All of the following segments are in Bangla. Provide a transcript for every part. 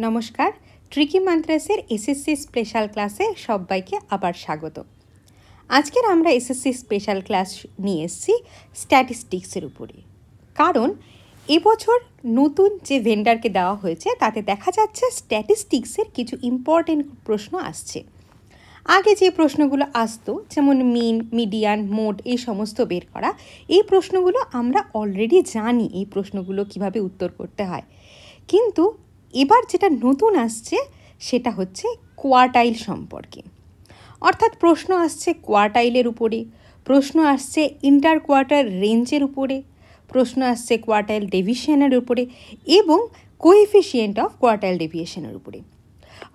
নমস্কার, ট্রিকি মান্ত্রাসের এসএসসি স্পেশাল ক্লাসে সবাইকে আবার স্বাগত। আজকের আমরা এসএসসি স্পেশাল ক্লাস নিয়ে এসেছি স্ট্যাটিস্টিক্সের উপরে। কারণ এবছর নতুন যে ভেন্ডারকে দেওয়া হয়েছে তাতে দেখা যাচ্ছে স্ট্যাটিস্টিক্সের কিছু ইম্পর্টেন্ট প্রশ্ন আসছে। আগে যে প্রশ্নগুলো আসতো, যেমন মিন, মিডিয়ান, মোড, এই সমস্ত বের করা, এই প্রশ্নগুলো আমরা অলরেডি জানি এই প্রশ্নগুলো কিভাবে উত্তর করতে হয়। কিন্তু এবার যেটা নতুন আসছে সেটা হচ্ছে কোয়ার্টাইল সম্পর্কে। অর্থাৎ প্রশ্ন আসছে কোয়ার্টাইলের উপরে, প্রশ্ন আসছে ইন্টার কোয়ার্টার রেঞ্জের উপরে, প্রশ্ন আসছে কোয়ার্টাইল ডেভিয়েশনের উপরে এবং কোএফিসিয়েন্ট অফ কোয়ার্টাইল ডেভিয়েশনের উপরে।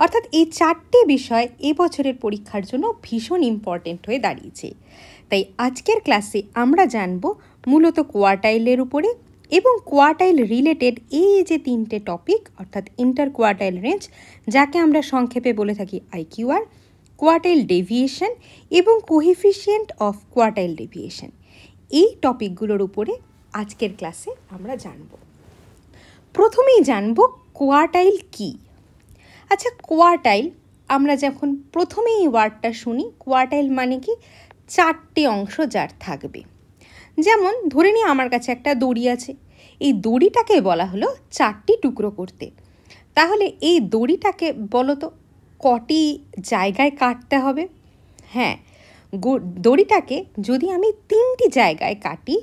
অর্থাৎ এই চারটে বিষয় এবছরের পরীক্ষার জন্য ভীষণ ইম্পর্টেন্ট হয়ে দাঁড়িয়েছে। তাই আজকের ক্লাসে আমরা জানব মূলত কোয়ার্টাইলের উপরে এবং কোয়ার্টাইল রিলেটেড এই যে তিনটে টপিক, অর্থাৎ ইন্টার কোয়ার্টাইল রেঞ্জ, যাকে আমরা সংক্ষেপে বলে থাকি আইকিউআর, কোয়ার্টাইল ডেভিয়েশন এবং কোএফিসিয়েন্ট অফ কোয়ার্টাইল ডেভিয়েশন, এই টপিকগুলোর উপরে আজকের ক্লাসে আমরা জানব। প্রথমেই জানব কোয়ার্টাইল কি। আচ্ছা, কোয়ার্টাইল আমরা যখন প্রথমেই এই ওয়ার্ডটা শুনি, কোয়ার্টাইল মানে কি? চারটে অংশ যার থাকবে। যেমন ধরে নিই আমার কাছে একটা দড়ি আছে, এই দড়িটাকে বলা হলো চারটি টুকরো করতে। তাহলে এই দড়িটাকে বলো তো কটি জায়গায় কাটতে হবে? হ্যাঁ, দড়িটাকে যদি আমি তিনটি জায়গায় কাটি,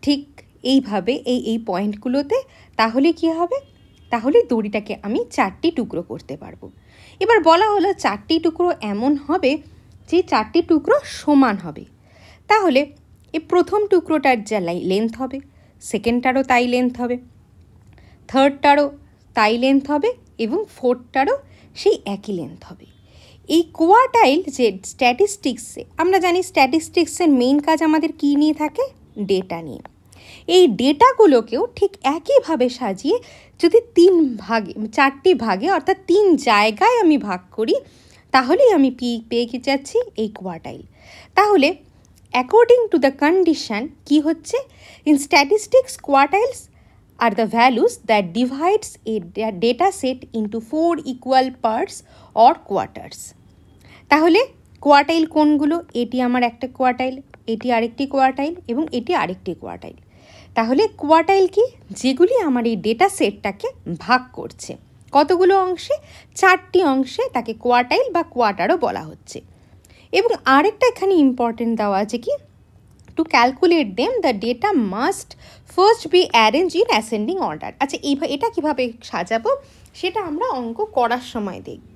ঠিক এইভাবে এই পয়েন্টগুলোতে, তাহলে কি হবে? তাহলে দড়িটাকে আমি চারটি টুকরো করতে পারবো। এবার বলা হলো চারটি টুকরো এমন হবে যে চারটি টুকরো সমান হবে। তাহলে এই প্রথম টুকরোটার যা লেন্থ হবে, সেকেন্ডটারও তাই লেন্থ হবে, থার্ডটারও তাই লেন্থ হবে এবং ফোর্থটারও সেই একই লেন্থ হবে। এই কোয়ার্টাইল যে স্ট্যাটিস্টিক্সে, আমরা জানি স্ট্যাটিস্টিক্সের মেইন কাজ আমাদের কী নিয়ে থাকে? ডেটা নিয়ে। এই ডেটাগুলোকেও ঠিক একইভাবে সাজিয়ে যদি চারটি ভাগে অর্থাৎ তিন জায়গায় আমি ভাগ করি, তাহলেই আমি পেয়ে যাচ্ছি এই কোয়ার্টাইল। তাহলে অ্যাকর্ডিং টু দ্য কন্ডিশন কি হচ্ছে? In statistics quartiles are the values that divides a data set into 4 equal parts or quarters. তাহলে কোয়ার্টাইল কোনগুলো? এটি আমার একটা কোয়ার্টাইল, এটি আরেকটি কোয়ার্টাইল এবং এটি আরেকটি কোয়ার্টাইল। তাহলে কোয়ার্টাইল কি? যেগুলি আমার এই ডেটা সেটটাকে ভাগ করছে কতগুলো অংশে? চারটি অংশে, তাকে কোয়ার্টাইল বা কোয়ার্টারও বলা হচ্ছে। এবং আরেকটা এখানে ইম্পর্টেন্ট দেওয়া আছে কি? To calculate them the data must first be arrange in ascending order. আচ্ছা, এটা কিভাবে সাজাবো সেটা আমরা অঙ্ক করার সময় দেখব।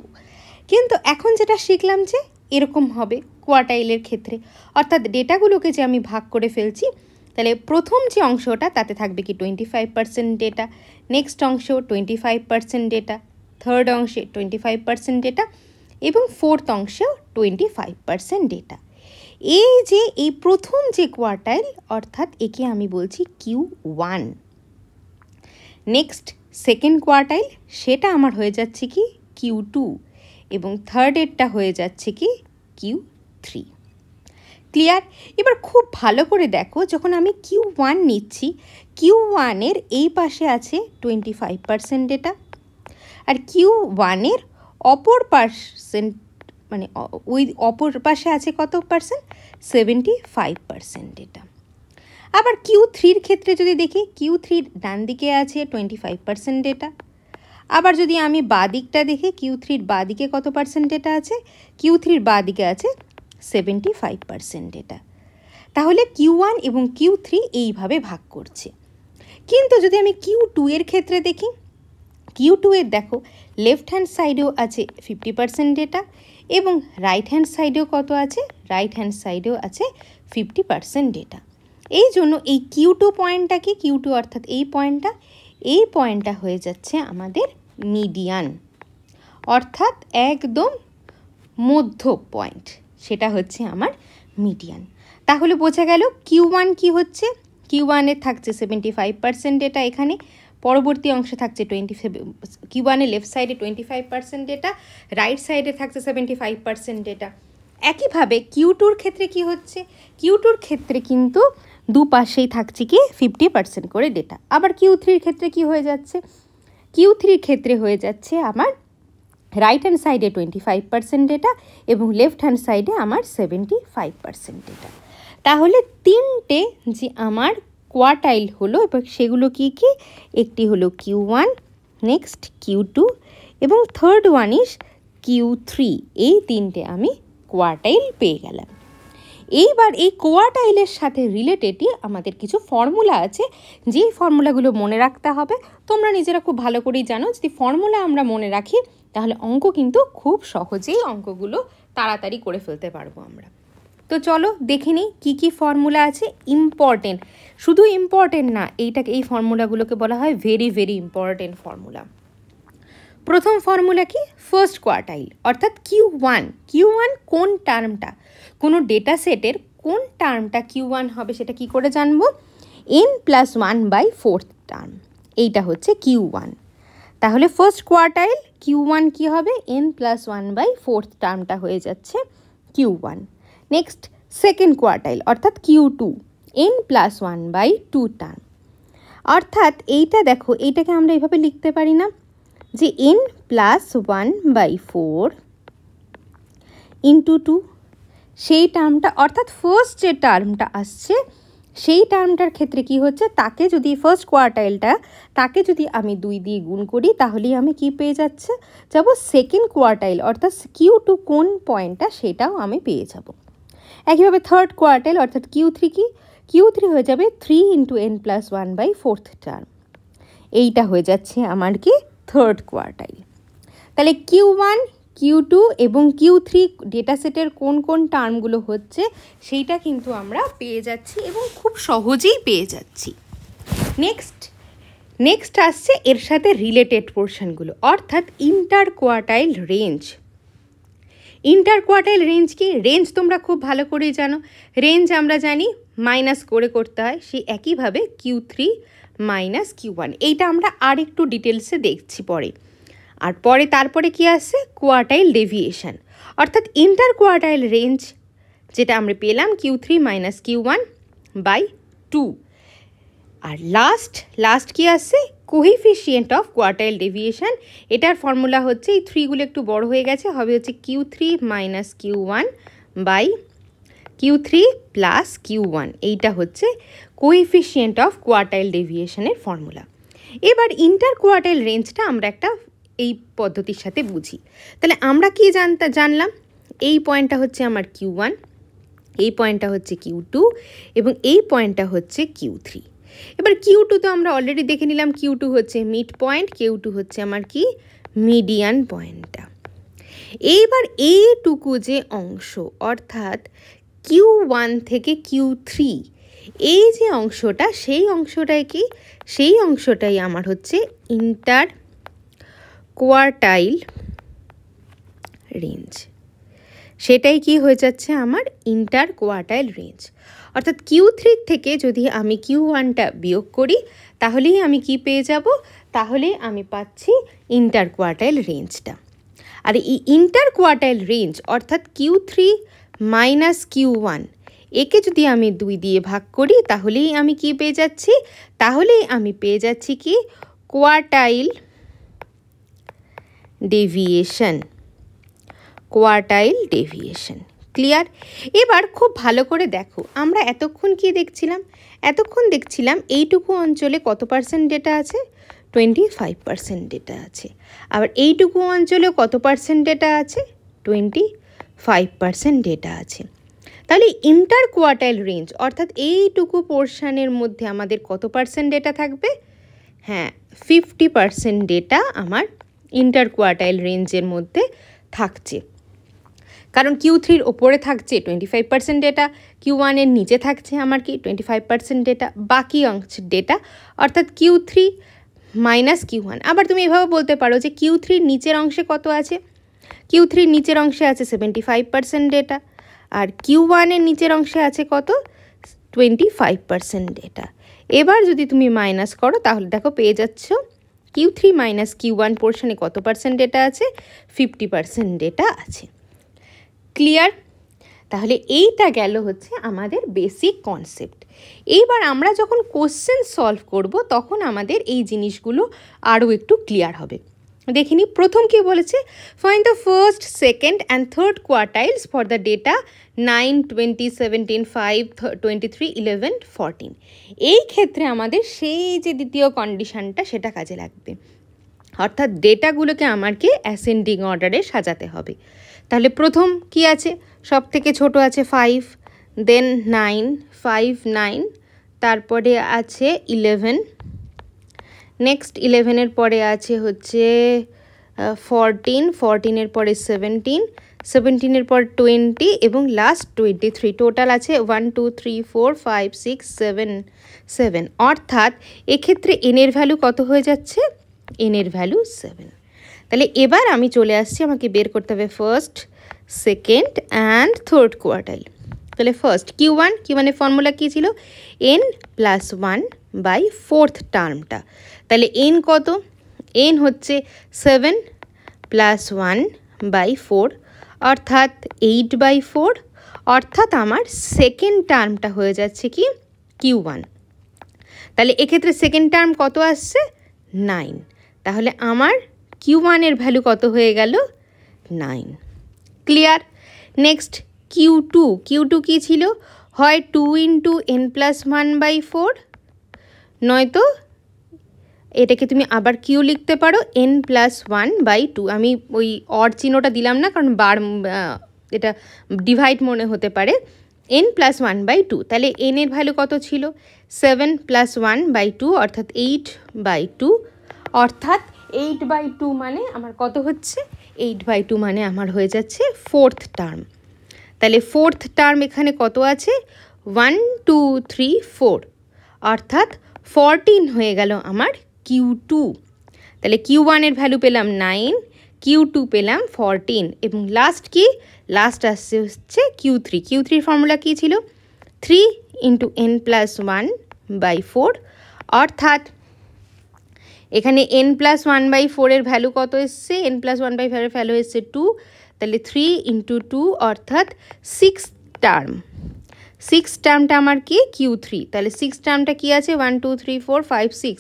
কিন্তু এখন যেটা শিখলাম যে এরকম হবে কোয়ার্টাইলের ক্ষেত্রে, অর্থাৎ ডেটাগুলোকে যে আমি ভাগ করে ফেলছি, তাহলে প্রথম যে অংশটা তাতে থাকবে কি 25% ডেটা, নেক্সট অংশ 25% ডেটা, থার্ড অংশে 25% ডেটা এবং ফোর্থ অংশেও 25% ডেটা। এই প্রথম যে কোয়ার্টাইল, অর্থাৎ একে আমি বলছি Q1। নেক্সট সেকেন্ড কোয়ার্টাইল, সেটা আমার হয়ে যাচ্ছে কি Q2 এবং থার্ডেরটা হয়ে যাচ্ছে কি Q3। ক্লিয়ার? এবার খুব ভালো করে দেখো, যখন আমি Q1 নিচ্ছি, Q1-এর এই পাশে আছে 25% ডেটা, আর Q1-এর অপর পাশে আছে কত পার্সেন্ট? 75% ডেটা। আবার Q3-র ক্ষেত্রে যদি দেখি, Q3-র ডান দিকে আছে 25% ডেটা। আবার যদি আমি বাঁ দিকটা দেখি, Q3-র বাঁ দিকে কত পার্সেন্ট ডেটা আছে? Q3-র বাঁ দিকে আছে 75% ডেটা। তাহলে Q1 এবং Q3 এইভাবে ভাগ করছে। কিন্তু যদি আমি Q2-এর ক্ষেত্রে দেখি, Q2-এর দেখো লেফট হ্যান্ড সাইডেও আছে 50% ডেটা এবং রাইট হ্যান্ড সাইডেও কত আছে? রাইট হ্যান্ড সাইডেও আছে 50% ডেটা। এই জন্য এই Q2 পয়েন্টটা কি? Q2 অর্থাৎ এই পয়েন্টটা হয়ে যাচ্ছে আমাদের মিডিয়ান, অর্থাৎ একদম মধ্য পয়েন্ট, সেটা হচ্ছে আমার মিডিয়ান। তাহলে বোঝা গেল Q1 কি হচ্ছে? Q1-এর থাকছে 75% ডেটা, এখানে পরবর্তী অংশে থাকছে Q1-এর লেফট সাইডে 25% ডেটা, রাইট সাইডে থাকছে 75% ডেটা। একইভাবে Q2-র ক্ষেত্রে কি হচ্ছে? Q2-র ক্ষেত্রে কিন্তু দুপাশেই থাকছে কি 50% করে ডেটা। আবার Q3-র ক্ষেত্রে কি হয়ে যাচ্ছে? Q3 ক্ষেত্রে হয়ে যাচ্ছে আমার রাইট হ্যান্ড সাইডে 25% ডেটা এবং লেফট হ্যান্ড সাইডে আমার 75% ডেটা। তাহলে তিনটে যে আমার কোয়ার্টাইল হলো এবং সেগুলো কি কি, একটি হলো Q1, নেক্সট Q2 এবং থার্ড ওয়ান ইজ Q3। এই তিনটে আমি কোয়ার্টাইল পেয়ে গেলাম। এইবার এই কোয়ার্টাইলের সাথে রিলেটেডই আমাদের কিছু ফর্মুলা আছে, যেই ফর্মুলাগুলো মনে রাখতে হবে। তোমরা নিজেরা খুব ভালো করেই জানো, যদি ফর্মুলা আমরা মনে রাখি তাহলে অঙ্ক কিন্তু খুব সহজেই অঙ্কগুলো তাড়াতাড়ি করে ফেলতে পারবো আমরা। তো চলো দেখে নিই কী কী ফর্মুলা আছে। ইম্পর্টেন্ট, শুধু ইম্পর্টেন্ট না, এই ফর্মুলাগুলোকে বলা হয় ভেরি ভেরি ইম্পর্টেন্ট ফর্মুলা। প্রথম ফর্মুলা কি, ফার্স্ট কোয়ার্টাইল অর্থাৎ Q1। Q1 কোন টার্মটা, কোনো ডেটা সেটের কোন টার্মটা Q1 হবে সেটা কি করে জানবো, n+1/4 টার্ম, এইটা হচ্ছে Q1। তাহলে ফার্স্ট কোয়ার্টাইল Q1 কি হবে, n+1/4 টার্মটা হয়ে যাচ্ছে Q1। নেক্সট সেকেন্ড কোয়ার্টাইল অর্থাৎ Q2, n+1/2 টার্ম। অর্থাৎ এইটা দেখো, এইটাকে আমরা এইভাবে লিখতে পারি না যে n+1/4 ইন্টু 2, সেই টার্মটা অর্থাৎ ফার্স্ট যে টার্মটা আসছে সেই টার্মটার ক্ষেত্রে কি হচ্ছে, তাকে যদি ফার্স্ট কোয়ার্টাইলটা তাকে যদি আমি 2 দিয়ে গুণ করি তাহলেই আমি কি পেয়ে যাব সেকেন্ড কোয়ার্টাইল অর্থাৎ Q2 কোন পয়েন্টটা সেটাও আমি পেয়ে যাব। একইভাবে থার্ড কোয়ার্টাইল অর্থাৎ Q3 কি, Q3 হয়ে যাবে 3 × n+1/4 টার্ম, এইটা হয়ে যাচ্ছে আমার কি থার্ড কোয়ার্টাইল। তাহলে Q1, Q2 এবং Q3 ডেটা সেটের কোন কোন টার্মগুলো হচ্ছে সেইটা কিন্তু আমরা পেয়ে যাচ্ছি এবং খুব সহজেই পেয়ে যাচ্ছি। নেক্সট আসছে এর সাথে রিলেটেড পোর্শনগুলো অর্থাৎ inter quartile range. Inter quartile range কি, রেঞ্জ তোমরা খুব ভালো করেই জানো, রেঞ্জ আমরা জানি মাইনাস করে করতে হয়, সেই একইভাবে Q3 - Q1, এইটা আমরা আর একটু ডিটেলসে দেখছি পরে। আর তারপরে কি আসছে, কোয়ার্টাইল ডেভিয়েশন অর্থাৎ ইন্টার কোয়ার্টাইল রেঞ্জ যেটা আমরা পেলাম Q3 - Q1/2। আর লাস্ট কি আসছে, কোএফিসিয়েন্ট অফ কোয়ার্টাইল ডেভিয়েশন। এটার ফর্মুলা হচ্ছে, এই 3গুলো একটু বড় হয়ে গেছে, হবে হচ্ছে Q3 - Q1/Q3 + Q1, এইটা হচ্ছে কোএফিসিয়েন্ট অফ কোয়ার্টাইল ডেভিয়েশনের ফর্মুলা। এবার ইন্টার কোয়ার্টাইল রেঞ্জটা আমরা একটা এই পদ্ধতির সাথে বুঝি। তাহলে আমরা কি জানলাম, এই পয়েন্টটা হচ্ছে আমার Q1, এই পয়েন্টটা হচ্ছে Q2 এবং এই পয়েন্টটা হচ্ছে Q3। এবার Q2 তো আমরা অলরেডি দেখে নিলাম, Q2 হচ্ছে মিড পয়েন্ট, Q2 হচ্ছে আমার কি মিডিয়ান পয়েন্টটা। এইবার এইটুকু যে অংশ অর্থাৎ Q1 থেকে Q3 এই যে অংশটা, সেই অংশটাই আমার হচ্ছে ইন্টার কোয়ার্টাইল রেঞ্জ, সেটাই কি হয়ে যাচ্ছে আমার ইন্টার কোয়ার্টাইল রেঞ্জ। অর্থাৎ Q3 থেকে যদি আমি Q1টা বিয়োগ করি তাহলেই আমি কি পেয়ে যাব, তাহলে আমি পাচ্ছি ইন্টার কোয়ার্টাইল রেঞ্জটা। আর এই ইন্টার কোয়ার্টাইল রেঞ্জ অর্থাৎ Q3 - Q1 একে যদি আমি 2 দিয়ে ভাগ করি তাহলেই আমি কি পেয়ে যাচ্ছি, তাহলেই আমি পেয়ে যাচ্ছি কি কোয়ার্টাইল ডেভিয়েশন। ক্লিয়ার? এবার খুব ভালো করে দেখো, আমরা এতক্ষণ কি দেখছিলাম, এইটুকু অঞ্চলে কত পার্সেন্ট ডেটা আছে, 25% ডেটা আছে। আবার এইটুকু অঞ্চলে কত পার্সেন্ট ডেটা আছে, 25% ডেটা আছে। তাহলে ইন্টার কোয়ার্টাইল রেঞ্জ অর্থাৎ এইটুকু পোর্শনের মধ্যে আমাদের কত পার্সেন্ট ডেটা থাকবে, হ্যাঁ 50% ডেটা আমার ইন্টার কোয়ার্টাইল রেঞ্জের মধ্যে থাকছে। কারণ Q3-র ওপরে থাকছে 25% ডেটা, Q1-এর নিচে থাকছে আমার কি 25% ডেটা, বাকি অংশের ডেটা অর্থাৎ Q3 - Q1। আবার তুমি এভাবে বলতে পারো যে Q3-র নিচের অংশে কত আছে, Q3-র নিচের অংশে আছে 75% ডেটা, আর Q1-এর নিচের অংশে আছে কত, 25% ডেটা। এবার যদি তুমি মাইনাস করো তাহলে দেখো পেয়ে যাচ্ছ Q3 - Q1 পোর্শনে কত পার্সেন্ট ডেটা আছে, 50% ডেটা আছে। ক্লিয়ার? তাহলে এইটা গেল হচ্ছে আমাদের বেসিক কনসেপ্ট। এইবার আমরা যখন কোশ্চেন সলভ করব তখন আমাদের এই জিনিসগুলো আরও একটু ক্লিয়ার হবে। দেখিনি প্রথম কি বলেছে, find the first, second and third quartiles for the data 9, 20, 17, 5, 23, 11, 14। এই ক্ষেত্রে আমাদের সেই যে দ্বিতীয় কন্ডিশনটা সেটা কাজে লাগবে, অর্থাৎ ডেটাগুলোকে আমাকে অ্যাসেন্ডিং অর্ডারে সাজাতে হবে। তাহলে প্রথম কি আছে, সব থেকে ছোট আছে 5, দেন 9, 5, 9, তারপরে আছে 11, নেক্সট 11-এর পরে আছে হচ্ছে 14, 14-এর পরে 17, 17-এর পর 20 এবং লাস্ট 23। টোটাল আছে 1, 2, 3, 4, 5, 6, 7, 7। অর্থাৎ এক্ষেত্রে এনের ভ্যালু কত হয়ে যাচ্ছে, এনের ভ্যালু 7। তাহলে এবার আমি চলে আসছি, আমাকে বের করতে হবে first, second and third quartile. তাহলে ফার্স্ট Q1, Q1-এর ফর্মুলা কী ছিল, n+1/4 টার্মটা। তাহলে n কত, n হচ্ছে 7 + 1/4 অর্থাৎ 8/4, অর্থাৎ আমার সেকেন্ড টার্মটা হয়ে যাচ্ছে কি Q1। তাহলে এক্ষেত্রে সেকেন্ড টার্ম কত আসছে, 9। তাহলে আমার Q1-এর ভ্যালু কত হয়ে গেল, 9। ক্লিয়ার। নেক্সট Q2 কী ছিল, হয় 2 × n+1/4, নয়তো এটাকে তুমি আবার Q লিখতে পারো n+1/2। আমি ওই অড চিহ্নটা দিলাম না, কারণ এটা ডিভাইড মনে হতে পারে, n+1/2। তাহলে n-এর ভ্যালু কত ছিল, 7 + 1/2 অর্থাৎ 8/2, অর্থাৎ 8/2 মানে আমার কত হচ্ছে, 8/2 মানে আমার হয়ে যাচ্ছে ফোর্থ টার্ম। তাহলে ফোর্থ টার্ম এখানে কত আছে, 1, 2, 3, 4, অর্থাৎ 14 হয়ে গেল আমার Q2। তাহলে Q1-এর ভ্যালু পেলাম 9, Q2 পেলাম 14 এবং লাস্ট কি, লাস্ট আসছে হচ্ছে Q3-র ফর্মুলা কী ছিল, 3 × n+1/4, অর্থাৎ এখানে n+1/4-এর ভ্যালু কত এসছে, n+1/4-এর ভ্যালু এসছে 2। তাহলে 3 × 2 অর্থাৎ 6 টার্ম, 6 টার্মটা আমার কি Q3। তাহলে 6 টার্মটা কি আছে, 1, 2, 3, 4, 5, 6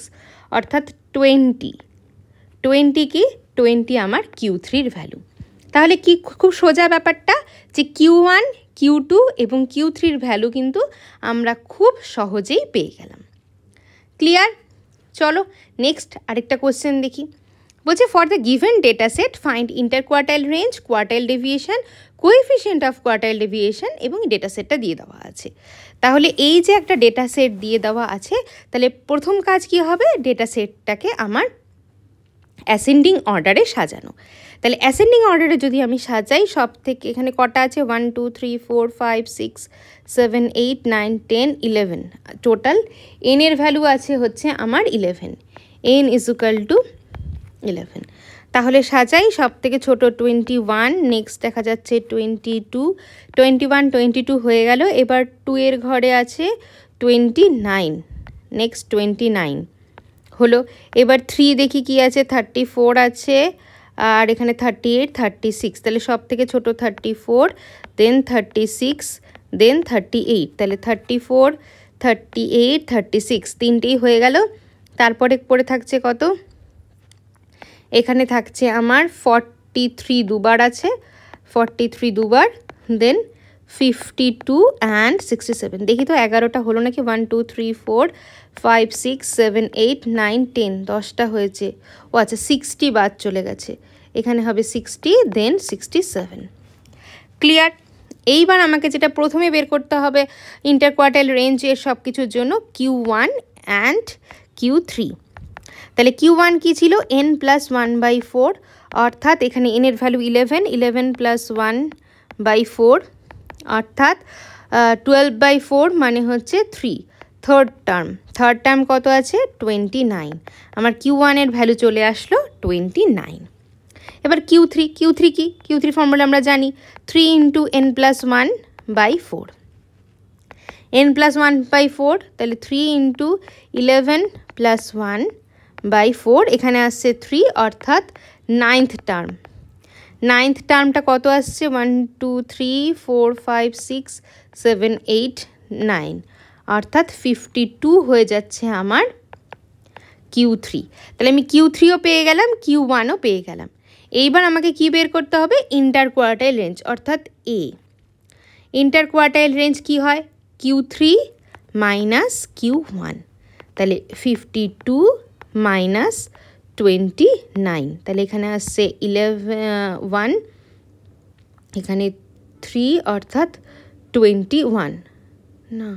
অর্থাৎ 20 কি 20 আমার Q3-র ভ্যালু। তাহলে কি খুব সোজা ব্যাপারটা, যে Q1, Q2 এবং Q3-র ভ্যালু কিন্তু আমরা খুব সহজেই পেয়ে গেলাম। ক্লিয়ার। চলো নেক্সট আরেকটা কোশ্চেন দেখি। বলছে for the given data set find interquartile range, quartile deviation, coefficient of quartile deviation এবং ডেটা সেটটা দিয়ে দেওয়া আছে। তাহলে এই যে একটা ডেটা সেট দিয়ে দেওয়া আছে, তাহলে প্রথম কাজ কি হবে, ডেটা সেটটাকে আমার অ্যাসেন্ডিং অর্ডারে সাজানো। তাহলে অ্যাসেন্ডিং অর্ডারে যদি আমি সাজাই, সব থেকে এখানে কটা আছে, 1, 2, 3, 4, 5, 6, 7, 8, 9, 10, 11, টোটাল n-এর ভ্যালু আছে হচ্ছে আমার 11, n = 11। তাহলে সাজাই, সব থেকে ছোট 21, নেক্সট দেখা যাচ্ছে 22, 21, 22 হয়ে গেল। এবার 2-এর ঘরে আছে 29, নেক্সট 29 হলো। এবার 3 দেখি কি আছে, 34 আছে, আর এখানে 38, 36, তাহলে সব থেকে ছোট 34, দেন 36, দেন 38, তাহলে 34, 38, 36 তিনটেই হয়ে গেল। তারপরে পড়ে থাকছে কত, এখানে থাকছে আমার 43 দুবার আছে, 43 দুবার, দেন 52 অ্যান্ড 67। দেখি তো 11টা হলো নাকি, 1, 2, 3, 4, 5, 6, 7, 8, 9, 10, 10টা হয়েছে। ও আচ্ছা, 60 বাদ চলে গেছে, এখানে হবে 60, দেন 67। ক্লিয়ার। এইবার আমাকে যেটা প্রথমে বের করতে হবে ইন্টারকোয়ার্টাইল রেঞ্জের সব কিছুর জন্য, Q1 অ্যান্ড Q3। তাহলে Q1 কি ছিল, n+1/4, অর্থাৎ এখানে n-এর ভ্যালু 11, 11 + 1/4 অর্থাৎ 12/4 মানে হচ্ছে 3। থার্ড টার্ম কত আছে, 29। আমার Q1-এর ভ্যালু চলে আসলো 29। এবার Q3 কি, Q3 ফর্মুলা আমরা জানি, 3 × n+1/4, n+1/4, তাহলে 3 × 11 + 1/4, এখানে আসছে 3 অর্থাৎ 9th টার্ম। নাইন্থ টার্মটা কত আসছে 1 2 3 4 5 6 7 8 9, অর্থাৎ 52 হয়ে যাচ্ছে আমার Q3। তাহলে আমি Q3ও পেয়ে গেলাম, Q1ও পেয়ে গেলাম। এইবার আমাকে কি বের করতে হবে? ইন্টার কোয়ার্টাইল রেঞ্জ, অর্থাৎ এ। ইন্টার কোয়ার্টাইল রেঞ্জ কি হয়? Q3 minus Q1। তাহলে 52 মাইনাস 29, তাহলে এখানে আসছে 1, এখানে 3 অর্থাৎ 21, না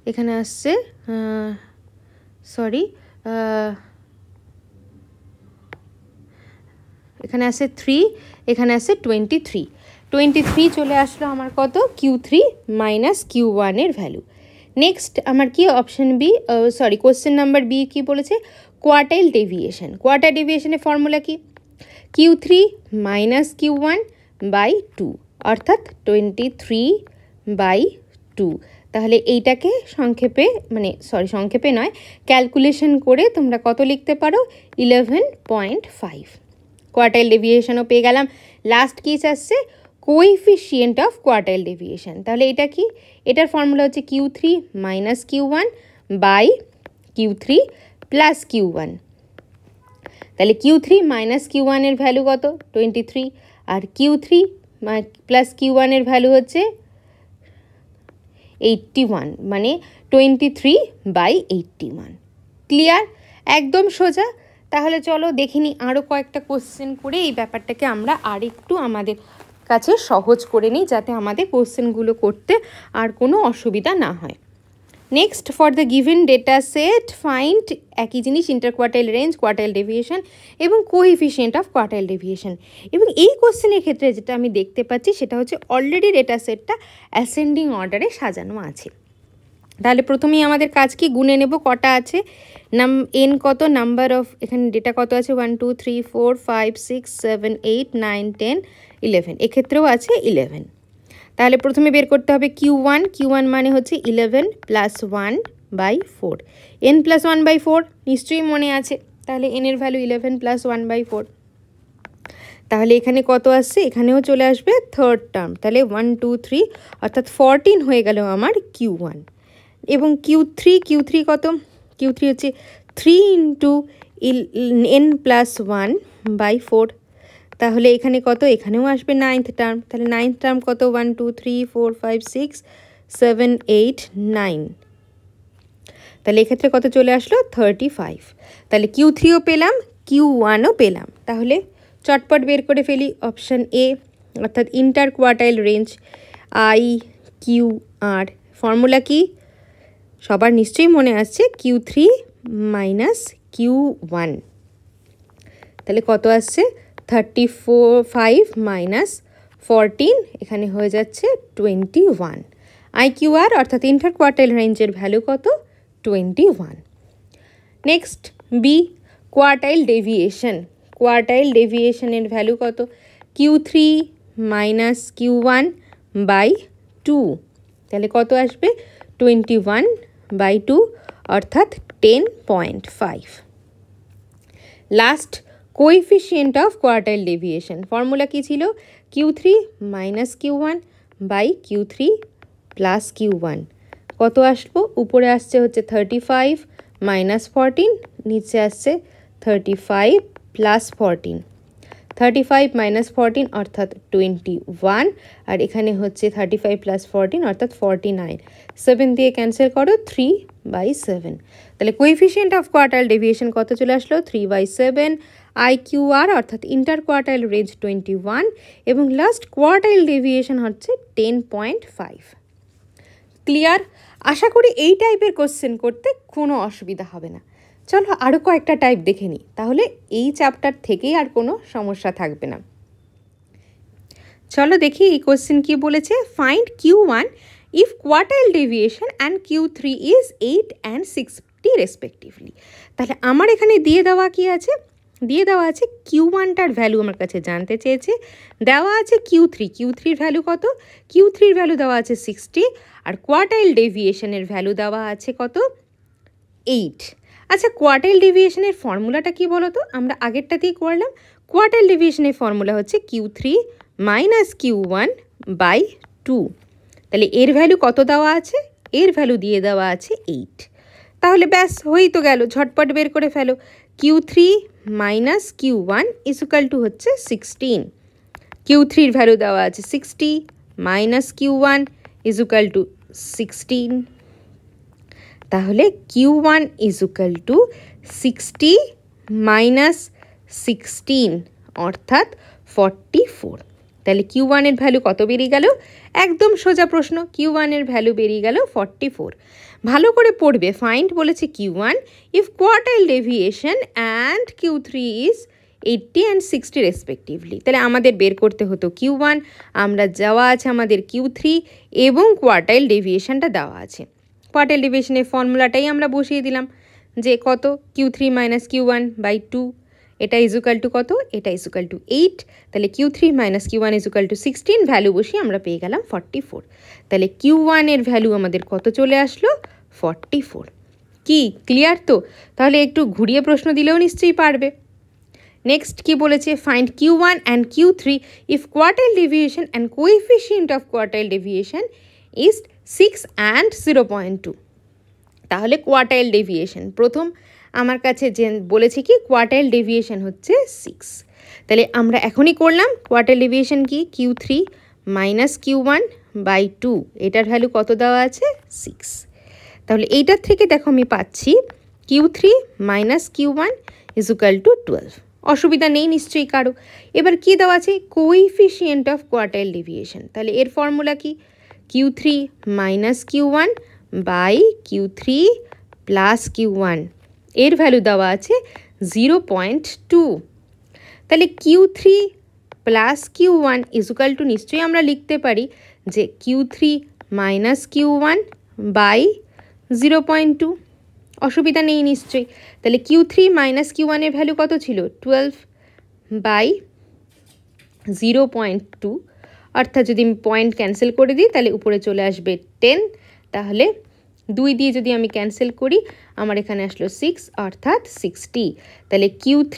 এখানে আসছে সরি এখানে আসছে 3, এখানে আসছে 23 চলে আসলো আমার কত? Q3 মাইনাস Q1 এর ভ্যালু। নেক্সট আমার কি option B, sorry question number B কি বলেছে? Quartile deviation. কোয়ার্টাইল ডেভিয়েশনের ফর্মুলা কি? Q3 মাইনাস Q1 বাই 2, অর্থাৎ 23/2। তাহলে এইটাকে সংক্ষেপে, মানে সরি সংক্ষেপে নয়, ক্যালকুলেশন করে তোমরা কত লিখতে পারো? 11.5। কোয়ার্টাইল ডেভিয়েশনও পেয়ে গেলাম। লাস্ট কেস আসছে কোএফিসিয়েন্ট অফ কোয়ার্টাইল ডেভিয়েশন। তাহলে এটা কি? এটার ফর্মুলা হচ্ছে Q3 minus Q1 by Q3 plus Q1। তাহলে Q3 মাইনাস Q1 এর ভ্যালু কত? 23, আর Q3 প্লাস Q1 এর ভ্যালু হচ্ছে 81, মানে 23/81। ক্লিয়ার? একদম সোজা। তাহলে চলো দেখে নিই আরও কয়েকটা কোশ্চেন করে এই ব্যাপারটাকে আমরা আরেকটু আমাদের কাছে সহজ করে নিই, যাতে আমাদের কোশ্চেনগুলো করতে আর কোনো অসুবিধা না হয়। Next, for the given data set find, একই জিনিস, inter quartile range, quartile deviation এবং কোএফিসিয়েন্ট অফ কোয়ার্টাইল ডেভিয়েশন। এবং এই কোশ্চেনের ক্ষেত্রে যেটা আমি দেখতে পাচ্ছি সেটা হচ্ছে অলরেডি ডেটা সেটটা অ্যাসেন্ডিং অর্ডারে সাজানো আছে। তাহলে প্রথমেই আমাদের কাজ কি? গুনে নেব কটা আছে, এন কত, নাম্বার অফ, এখানে ডেটা কত আছে 1 2 3 4 5 6 7 8 9 10 11, এক্ষেত্রেও আছে 11। তাহলে প্রথমে বের করতে হবে Q1 মানে হচ্ছে 11 প্লাস 1/4, n প্লাস 1/4 নিশ্চয়ই মনে আছে। তাহলে n এর ভ্যালু 11 প্লাস 1/4। তাহলে এখানে কত আসছে? এখানেও চলে আসবে থার্ড টার্ম, তাহলে 1 2 3 অর্থাৎ 14 হয়ে গেল আমার Q1। এবং Q3 কত? Q3 হচ্ছে 3 ইন্টু n প্লাস 1/4। তাহলে এখানে কত? এখানেও আসবে নাইন্থ টার্ম। তাহলে নাইন্থ টার্ম কত? 1 2 3 4 5 6 7 8 9। তাহলে এক্ষেত্রে কত চলে আসলো? 35। তাহলে Q3ও পেলাম, Q1ও পেলাম। তাহলে চটপট বের করে ফেলি অপশান এ, অর্থাৎ inter quartile range IQR। Formula কি? সবার নিশ্চয়ই মনে আসছে, Q3 মাইনাস Q1। তাহলে কত আসছে? 35 মাইনাস 14, এখানে হয়ে যাচ্ছে 21। IQR অর্থাৎ ইন্টার কোয়ার্টাইল রেঞ্জের ভ্যালু কত? 21। Next B, quartile deviation. Quartile ডেভিয়েশনের ভ্যালু কত? Q3 minus Q1 by 2। তাহলে কত আসবে? 21/2, অর্থাৎ 10.5। Last, coefficient of quartile deviation. Formula কি ছিল? Q3 minus Q1 by Q3 plus Q1। কত আসবো? উপরে আসছে হচ্ছে 35 মাইনাস 14, নিচে আসছে 35 প্লাস 14। 35 মাইনাস 14 অর্থাৎ 21, আর এখানে হচ্ছে 35 প্লাস 14 অর্থাৎ 49। 7 দিয়ে ক্যান্সেল করো, 3/7। তাহলে কোএফিসিয়েন্ট অফ কোয়ার্টাইল ডেভিয়েশন কত চলে আসলো? 3/7। IQR অর্থাৎ ইন্টার কোয়ার্টাইল রেঞ্জ 21, এবং লাস্ট কোয়ার্টাইল ডেভিয়েশন হচ্ছে 10.5। ক্লিয়ার? আশা করি এই টাইপের কোশ্চেন করতে কোনো অসুবিধা হবে না। চলো আরও কয়েকটা টাইপ দেখে নিই, তাহলে এই চ্যাপ্টার থেকেই আর কোনো সমস্যা থাকবে না। চলো দেখি এই কোশ্চেন কি বলেছে। Find Q1 if quartile deviation and Q3 is 8 and 60 respectively. তাহলে আমার এখানে দিয়ে দেওয়া কি আছে? দিয়ে দেওয়া আছে Q1টার ভ্যালু আমার কাছে জানতে চেয়েছে, দেওয়া আছে Q3-র ভ্যালু কত? Q3-র ভ্যালু দেওয়া আছে 60, আর কোয়ার্টাইল ডেভিয়েশনের ভ্যালু দেওয়া আছে কত? 8। আচ্ছা, কোয়ার্টাইল ডেভিয়েশনের ফর্মুলাটা কি বলো তো? আমরা আগেরটাতেই করলাম। কোয়ার্টাইল ডেভিয়েশনের ফর্মুলা হচ্ছে Q3 মাইনাস Q1 বাই 2। তাহলে এর ভ্যালু কত দেওয়া আছে? এর ভ্যালু দিয়ে দেওয়া আছে 8। তাহলে ব্যাস হয়েই তো গেল, ঝটপট বের করে ফেলো। Q3 minus Q1 equal to হচ্ছে 16। Q3-র ভ্যালু দেওয়া আছে 60 মাইনাস Q1 ইকুয়াল টু 16। তাহলে Q1 ইকুয়াল টু 60 মাইনাস 16 অর্থাৎ 44। তাহলে Q1-এর ভ্যালু কত বেরিয়ে গেল? একদম সোজা প্রশ্ন, Q1-এর ভ্যালু বেরিয়ে গেল 44। ভালো করে পড়বে। ফাইন্ড বলেছে Q1 if quartile deviation and Q3 is 80 and 60 respectively. তাহলে আমাদের বের করতে হতো Q1, আমরা যাওয়া আছে আমাদের Q3 এবং কোয়ার্টাইল ডেভিয়েশনটা দেওয়া আছে। কোয়ার্টাইল ডেভিয়েশনের ফর্মুলাটাই আমরা বসিয়ে দিলাম যে কত Q3 মাইনাস Q1 বাই 2, এটা ইজুকাল টু কত? এটা ইজুকাল টু 8। তাহলে Q3 minus Q1 equal to 16, value বসিয়ে আমরা পেয়ে গেলাম 44। তাহলে Q1-এর ভ্যালু আমাদের কত চলে আসলো? 44। কি ক্লিয়ার তো? তাহলে একটু ঘুরিয়ে প্রশ্ন দিলেও নিশ্চয়ই পারবে। নেক্সট কি বলেছে? Find Q1 and Q3 if quartile deviation and coefficient of quartile deviation is 6 and 0.2। তাহলে কোয়ার্টাইল ডেভিয়েশন প্রথম আমার কাছে যে বলেছে কি কোয়ার্টাইল ডেভিয়েশন হচ্ছে 6। তাহলে আমরা এখনই করলাম কোয়ার্টাইল ডেভিয়েশন কি? Q3 মাইনাস Q1 বাই 2, এটার ভ্যালু কত দেওয়া আছে? 6। তাহলে এইটার থেকে দেখো আমি পাচ্ছি Q3 minus Q1 equal to 12। অসুবিধা নেই নিশ্চয়ই কারো। এবার কি দেওয়া আছে? Coefficient of quartile deviation. তাহলে এর ফর্মুলা কি? Q3 minus Q1 by Q3 plus Q1, এর ভ্যালু দেওয়া আছে 0.2। তাহলে Q3 plus Q1 equal to নিশ্চয়ই আমরা লিখতে পারি যে Q3 মাইনাস Q1 বাই 0.2। অসুবিধা নেই নিশ্চয়ই। তাহলে Q3 মাইনাস Q1-এর ভ্যালু কত ছিল? 12 বাই 0.2, অর্থাৎ যদি আমি পয়েন্ট ক্যান্সেল করে দিই তাহলে উপরে চলে আসবে 10। তাহলে 2 দিয়ে যদি আমি ক্যান্সেল করি আমার এখানে আসলো 6 অর্থাৎ 60। তাহলে Q3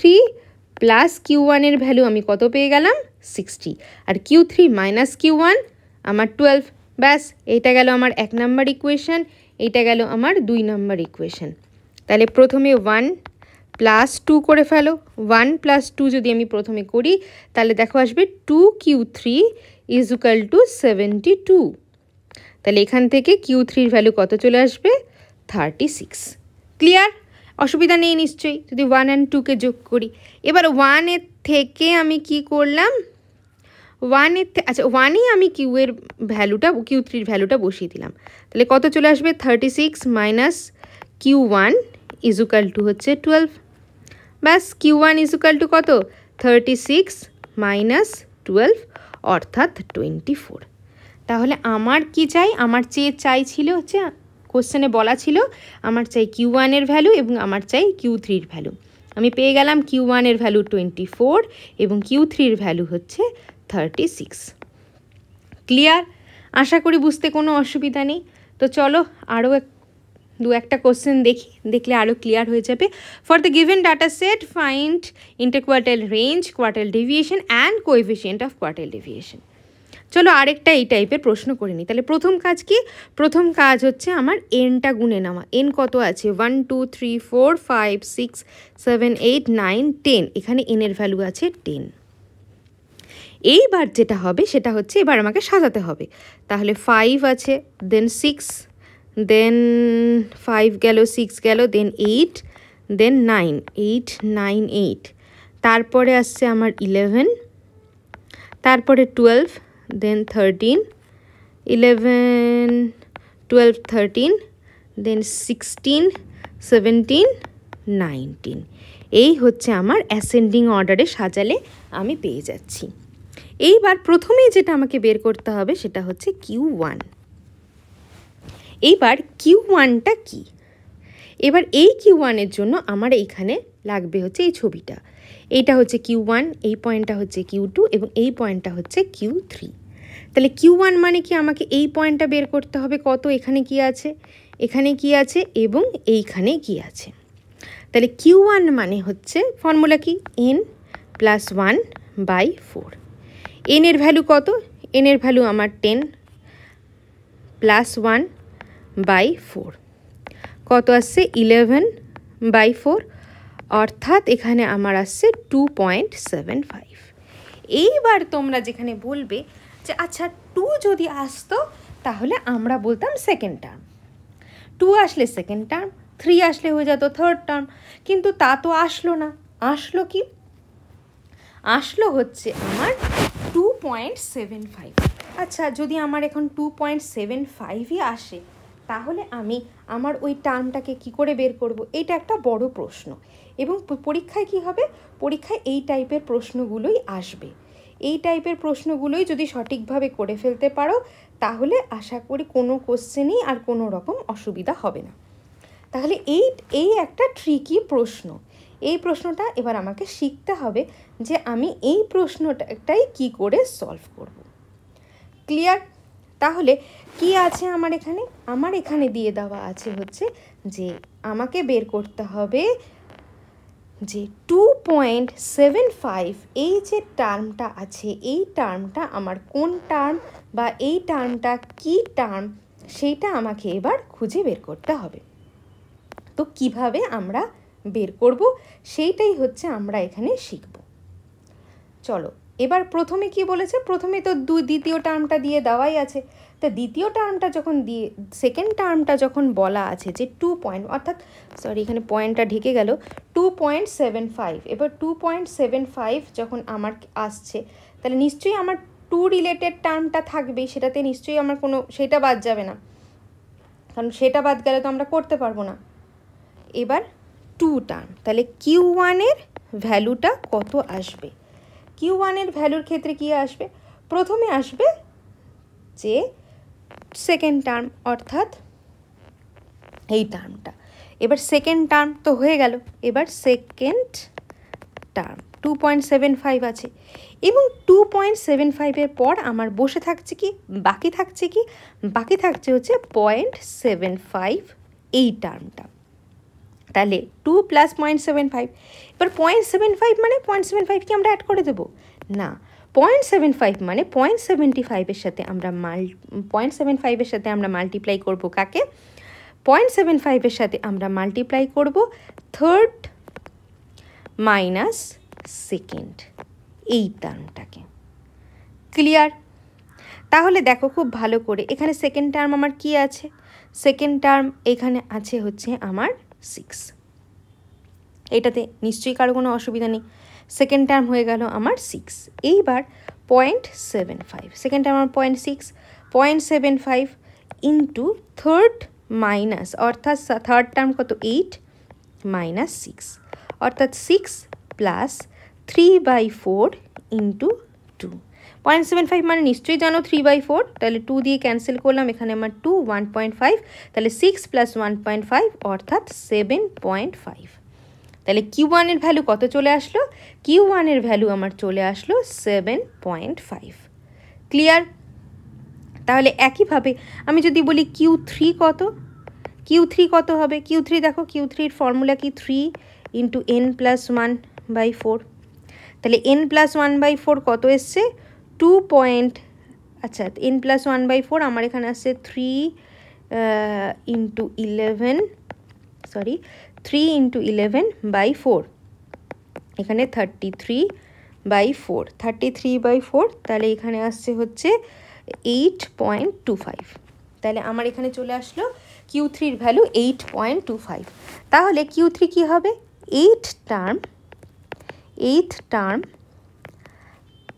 প্লাস Q1-এর ভ্যালু আমি কত পেয়ে গেলাম? 60। আর Q3 মাইনাস Q1 আমার 12। ব্যাস এইটা গেল আমার 1 নম্বর ইকুয়েশন, এইটা গেল আমার 2 নম্বর ইকুয়েশন। তাহলে প্রথমে 1 প্লাস 2 করে ফেলো। 1 প্লাস 2 যদি আমি প্রথমে করি তাহলে দেখো আসবে 2Q3 ইজুকাল টু 72। তাহলে এখান থেকে Q3-র ভ্যালু কত চলে আসবে? 36। ক্লিয়ার? অসুবিধা নেই নিশ্চয়ই। যদি 1 and 2-কে যোগ করি, এবার 1-এর থেকে আমি কি করলাম? 1-এই আমি Q3-র ভ্যালুটা বসিয়ে দিলাম। তাহলে কত চলে আসবে? 36 মাইনাস Q1 ইজুকাল টু হচ্ছে 12। ব্যাস Q1 ইজুকাল টু কত? 36 মাইনাস 12 অর্থাৎ 24। তাহলে আমার কি চাই? আমার চাইছিল হচ্ছে কোশ্চেনে বলা ছিল আমার চাই Q1-এর ভ্যালু এবং আমার চাই Q3-র ভ্যালু। আমি পেয়ে গেলাম Q1-এর ভ্যালু 24 এবং Q3-র ভ্যালু হচ্ছে 36। ক্লিয়ার? আশা করি বুঝতে কোনো অসুবিধা নেই। তো চলো আরও দু একটা কোশ্চেন দেখলে আরও ক্লিয়ার হয়ে যাবে। For the given data set find interquartile range, quartile deviation and coefficient of quartile deviation. চলো আরেকটা এই টাইপের প্রশ্ন করে নিই। তাহলে প্রথম কাজ কি? প্রথম কাজ হচ্ছে আমার এনটা গুনে নেওয়া। এন কত আছে? 1 2 3 4 5 6 7 8 9 10। এখানে এনের ভ্যালু আছে 10। এইবার যেটা হবে সেটা হচ্ছে এবার আমাকে সাজাতে হবে। তাহলে 5 আছে, দেন 6, দেন 5 গেল, 6 গেল, দেন 8, দেন 9, 8 9 8। তারপরে আসছে আমার 11, তারপরে 12, দেন 13, 11 12 13, দেন 16 17 19। এই হচ্ছে আমার অ্যাসেন্ডিং অর্ডারে সাজালে আমি পেয়ে যাচ্ছি। এইবার প্রথমেই যেটা আমাকে বের করতে হবে সেটা হচ্ছে Q1। এইবার Q1টা কি? এবার এই Q1-এর জন্য আমার এইখানে লাগবে হচ্ছে এই ছবিটা। এইটা হচ্ছে Q1, এই পয়েন্টটা হচ্ছে Q2 এবং এই পয়েন্টটা হচ্ছে Q3। তাহলে Q1 মানে কি? আমাকে এই পয়েন্টটা বের করতে হবে কত, এখানে কি আছে, এখানে কি আছে এবং এইখানে কি আছে। তাহলে Q1 মানে হচ্ছে ফর্মুলা কি n প্লাস 1/4। n এর ভ্যালু কত? n এর ভ্যালু আমার 10 প্লাস 1/4 কত আসছে? 11/4, অর্থাৎ এখানে আমার আসছে 2.75। এইবার তোমরা যেখানে বলবে যে আচ্ছা 2 যদি আসতো তাহলে আমরা বলতাম সেকেন্ড টার্ম, 2 আসলে সেকেন্ড টার্ম, 3 আসলে হয়ে যেত থার্ড টার্ম, কিন্তু তা তো আসলো না। আসলো কি? আসলো হচ্ছে আমার 2.75। আচ্ছা যদি আমার এখন 2.75ই আসে তাহলে আমি আমার ওই টার্মটাকে কি করে বের করব? এটা একটা বড় প্রশ্ন, এবং পরীক্ষায় কি হবে? পরীক্ষায় এই টাইপের প্রশ্নগুলোই আসবে। এই টাইপের প্রশ্নগুলোই যদি সঠিকভাবে করে ফেলতে পারো তাহলে আশা করি কোনো কোশ্চেনই আর কোনো রকম অসুবিধা হবে না। তাহলে এই একটা ট্রিকি প্রশ্ন। এই প্রশ্নটা এবার আমাকে শিখতে হবে যে আমি এই প্রশ্নটাই কি করে সলভ করব। ক্লিয়ার? তাহলে কি আছে আমার এখানে? আমার এখানে দিয়ে দেওয়া আছে হচ্ছে যে আমাকে বের করতে হবে যে 2.75 এই যে টার্মটা আছে, এই টার্মটা আমার কোন টার্ম বা এই টার্মটা কি টার্ম সেইটা আমাকে এবার খুঁজে বের করতে হবে। তো কিভাবে আমরা বের করব সেইটাই হচ্ছে আমরা এখানে শিখব। চলো এবার প্রথমে কি বলেছে? প্রথমে তো দ্বিতীয় টার্মটা দিয়ে দেওয়াই আছে। তো দ্বিতীয় টার্মটা যখন দিয়ে সেকেন্ড টার্মটা যখন বলা আছে যে 2 পয়েন্ট, অর্থাৎ সরি এখানে পয়েন্টটা ঢেকে গেল, 2.75। এবার 2.75 যখন আমার আসছে তাহলে নিশ্চয়ই আমার 2 রিলেটেড টার্মটা থাকবেই, সেটাতে নিশ্চয়ই আমার কোনো সেটা বাদ যাবে না, কারণ সেটা বাদ গেলে তো আমরা করতে পারবো না। এবার 2 টার্ম, তাহলে Q1 এর ভ্যালুটা কত আসবে? Q1 এর ভ্যালুর ক্ষেত্রে কি আসবে? প্রথমে আসবে যে সেকেন্ড টার্ম, অর্থাৎ এই টার্মটা। এবার সেকেন্ড টার্ম তো হয়ে গেল, এবার সেকেন্ড টার্ম 2.75 আছে, এবং 2.75 এর পর আমার বসে থাকছে কি? বাকি থাকছে কি? বাকি থাকছে হচ্ছে 0.75 এই টার্মটা। তাহলে 2 প্লাস 0.75। এবার 0.75 মানে 0.75 কি আমরা অ্যাড করে দেবো? না, 0.75 মানে 0.75-এর সাথে আমরা 0.75-এর সাথে আমরা মাল্টিপ্লাই করবো কাকে? 0.75-এর সাথে আমরা মাল্টিপ্লাই করব থার্ড মাইনাস সেকেন্ড এই টার্মটাকে। ক্লিয়ার? তাহলে দেখো খুব ভালো করে, এখানে সেকেন্ড টার্ম আমার কি আছে? সেকেন্ড টার্ম এখানে আছে হচ্ছে আমার 6। এটাতে নিশ্চয়ই কারো কোনো অসুবিধা নেই। সেকেন্ড টার্ম হয়ে গেল আমার 6। এইবার 0.75, সেকেন্ড টার্ম আমার 0.6, 0.75 ইন্টু থার্ড মাইনাস, অর্থাৎ থার্ড টার্ম কত? 8 মাইনাস 6, অর্থাৎ 6 প্লাস 3/4 ইন্টু 2। 0.75 মানে নিশ্চয়ই জানো 3/4, তাহলে 2 দিয়ে ক্যান্সেল করলাম, এখানে আমার 2, 1.5, তাহলে 6 প্লাস 1.5 অর্থাৎ 7.5। তাহলে Q1 এর ভ্যালু কত চলে আসলো? Q1 এর ভ্যালু আমার চলে আসলো 7.5। ক্লিয়ার? তাহলে একইভাবে আমি যদি বলি Q3 কত? Q3 কত হবে? Q3 দেখো, Q3-র ফর্মুলা কি? 3 ইন্টু n প্লাস 1/4। তাহলে n প্লাস 1/4 কত এসছে? 2 পয়েন্ট, আচ্ছা n প্লাস 1/4 আমার এখানে আসছে 3 ইন্টু 11, সরি 3 ইন্টু 11/4, এখানে 33/4, 33/4, তাহলে এখানে আসছে হচ্ছে 8.25। তাহলে আমার এখানে চলে আসলো Q3-র ভ্যালু 8.25। তাহলে Q3 কি হবে? 8th টার্ম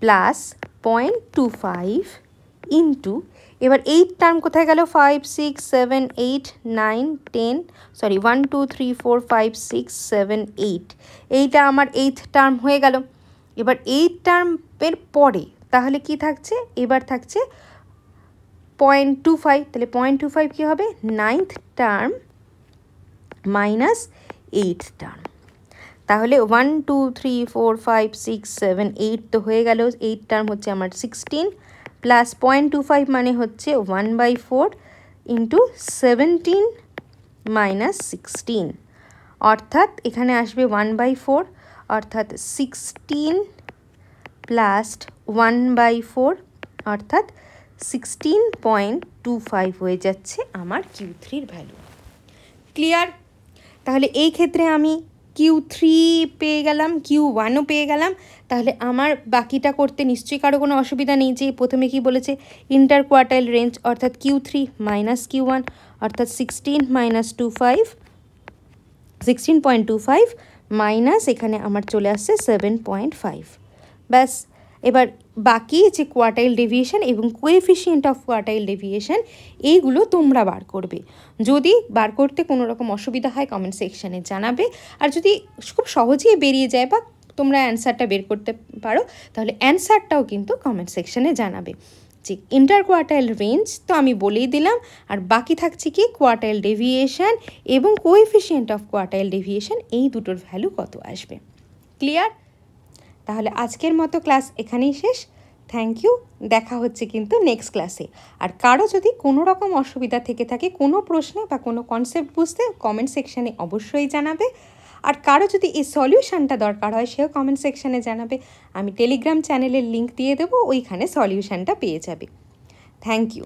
প্লাস 0.25 ইন্টু, এবার 8 টার্ম কোথায় গেল? 5, 6, 7, 8, 9, 10, সরি 1, 2, 3, 4, 5, 6, 7, 8, এইটা আমার 8th টার্ম হয়ে গেল। এবার 8 টার্মের পরে তাহলে কি থাকছে? এবার থাকছে 0.25, তাহলে 0.25 কী হবে? 9th term minus 8th term. তাহলে 1, 2, 3, 4, 5, 6, 7, 8 তো হয়ে গেল, 8 টার্ম হচ্ছে আমার 16 প্লাস 0.25 মানে হচ্ছে 1/4 ইন্টু 17 মাইনাস 16, অর্থাৎ এখানে আসবে 1/4, অর্থাৎ 16 প্লাস 1/4 অর্থাৎ 16.25 হয়ে যাচ্ছে আমার Q3-র ভ্যালু। ক্লিয়ার? তাহলে এই ক্ষেত্রে আমি Q3 পেয়ে গেলাম, Q1ও পেয়ে গেলাম। তাহলে আমার বাকিটা করতে নিশ্চয়ই কারো কোনো অসুবিধা নেই। যে প্রথমে কি বলেছে, ইন্টার কোয়ার্টাইল রেঞ্জ অর্থাৎ Q3 মাইনাস Q1 অর্থাৎ 16.25 মাইনাস এখানে আমার চলে আসছে 7.5। ব্যাস, এবার বাকি যে কোয়ার্টাইল ডেভিয়েশন এবং কোএফিশিয়েন্ট অফ কোয়ার্টাইল ডেভিয়েশন এইগুলো তোমরা বার করবে। যদি বার করতে কোনো রকম অসুবিধা হয় কমেন্ট সেকশানে জানাবে। আর যদি খুব সহজেই বেরিয়ে যায় বা তোমরা অ্যান্সারটা বের করতে পারো তাহলে অ্যান্সারটাও কিন্তু কমেন্ট সেকশানে জানাবে। যে ইন্টার কোয়ার্টাইল রেঞ্জ তো আমি বলেই দিলাম, আর বাকি থাকছে কি কোয়ার্টাইল ডেভিয়েশন এবং কোএফিশিয়েন্ট অফ কোয়ার্টাইল ডেভিয়েশন, এই দুটোর ভ্যালু কত আসবে। ক্লিয়ার? তাহলে আজকের মতো ক্লাস এখানেই শেষ। থ্যাংক ইউ, দেখা হচ্ছে কিন্তু নেক্সট ক্লাসে। আর কারো যদি কোনো রকম অসুবিধা থেকে থাকে কোনো প্রশ্নে বা কোনো কনসেপ্ট বুঝতে কমেন্ট সেকশানে অবশ্যই জানাবে। আর কারো যদি এই সলিউশনটা দরকার হয় সেও কমেন্ট সেকশানে জানাবে। আমি টেলিগ্রাম চ্যানেলের লিঙ্ক দিয়ে দেবো, ওইখানে সলিউশনটা পেয়ে যাবে। Thank you.